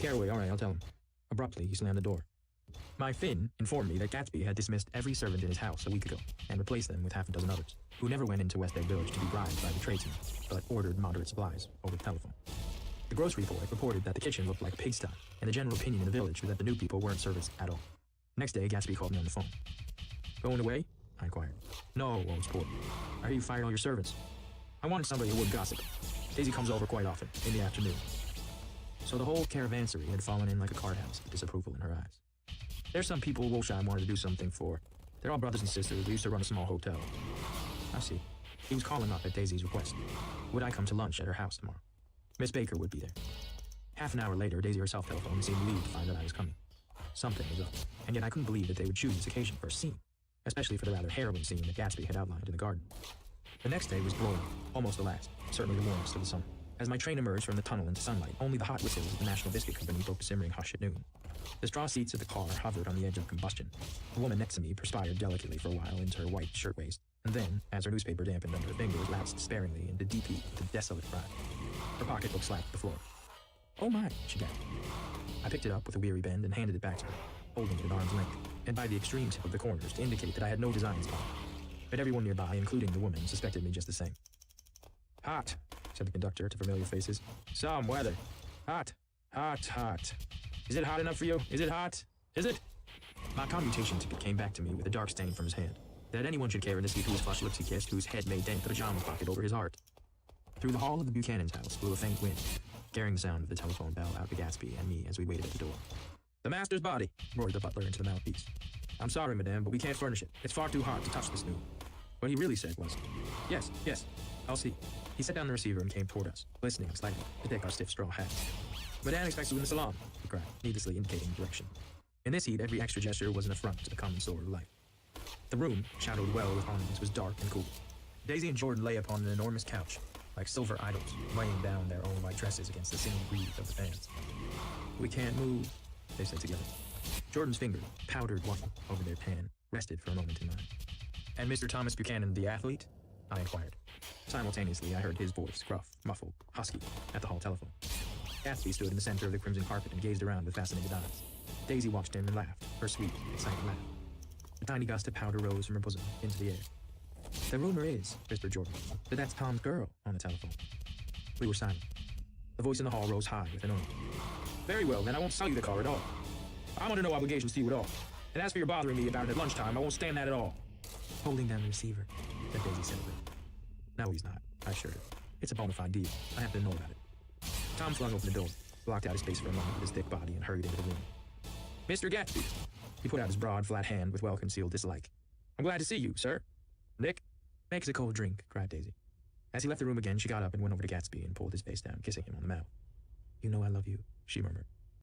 Caraway, all right, I'll tell him. Abruptly, he slammed the door. My Finn informed me that Gatsby had dismissed every servant in his house a week ago and replaced them with half a dozen others, who never went into West Egg Village to be bribed by the tradesmen, but ordered moderate supplies over the telephone. The grocery boy reported that the kitchen looked like a pigsty, and the general opinion in the village was that the new people weren't serviced at all. Next day, Gatsby called me on the phone. Going away? I inquired. No, old sport. I hear you fired all your servants. I wanted somebody who would gossip. Daisy comes over quite often, in the afternoon. So the whole caravansary had fallen in like a card house with disapproval in her eyes. There's some people Wolsheim wanted to do something for. They're all brothers and sisters. They used to run a small hotel. I see. He was calling up at Daisy's request. Would I come to lunch at her house tomorrow? Miss Baker would be there. Half an hour later, Daisy herself telephoned and seemed relieved to find that I was coming. Something was up, and yet I couldn't believe that they would choose this occasion for a scene, especially for the rather harrowing scene that Gatsby had outlined in the garden. The next day was broiling, almost the last, certainly the warmest of the summer. As my train emerged from the tunnel into sunlight, only the hot whistles of the National Biscuit Company broke the simmering hush at noon. The straw seats of the car hovered on the edge of combustion. The woman next to me perspired delicately for a while into her white shirtwaist, and then, as her newspaper dampened under her fingers, lapsed sparingly into deep heat with a desolate cry. Her pocketbook slapped the floor. Oh my, she gasped. I picked it up with a weary bend and handed it back to her, holding it at arm's length, and by the extreme tip of the corners to indicate that I had no designs upon it. But everyone nearby, including the woman, suspected me just the same. Hot, said the conductor to familiar faces. Some weather. Hot, hot, hot. Is it hot enough for you? Is it hot? Is it? My commutation ticket came back to me with a dark stain from his hand. That anyone should care in this heat whose flushed lips he kissed, whose head made dent the pajama pocket over his heart. Through the hall of the Buchanan's house blew a faint wind, carrying the sound of the telephone bell out to Gatsby and me as we waited at the door. The master's body, roared the butler into the mouthpiece. I'm sorry, madame, but we can't furnish it. It's far too hot to touch this new. What he really said was, yes, I'll see. He set down the receiver and came toward us, glistening slightly to take our stiff straw hats. Madame expects you in the salon, he cried, needlessly indicating the direction. In this heat, every extra gesture was an affront to the common sore of life. The room, shadowed well with ornaments, was dark and cool. Daisy and Jordan lay upon an enormous couch, like silver idols, weighing down their own white dresses against the singing breeze of the fans. We can't move, they said together. Jordan's finger, powdered white over their tan, rested for a moment in mine. And Mr. Thomas Buchanan, the athlete? I inquired. Simultaneously, I heard his voice, gruff, muffled, husky, at the hall telephone. Gatsby stood in the center of the crimson carpet and gazed around with fascinated eyes. Daisy watched him and laughed, her sweet, excited laugh. A tiny gust of powder rose from her bosom into the air. The rumor is, whispered Jordan, that that's Tom's girl on the telephone. We were silent. The voice in the hall rose high with an oath. Very well, then I won't sell you the car at all. I'm under no obligations to you at all. And as for your bothering me about it at lunchtime, I won't stand that at all. Holding down the receiver, said Daisy sedately. No, he's not, I assured her. It's a bona fide deal. I have to know about it. Tom flung open the door, blocked out his space for a moment with his thick body, and hurried into the room. Mr. Gatsby. He put out his broad, flat hand with well-concealed dislike. I'm glad to see you, sir. Nick? Make us a cold drink, cried Daisy. As he left the room again, she got up and went over to Gatsby and pulled his face down, kissing him on the mouth. You know I love you, she murmured.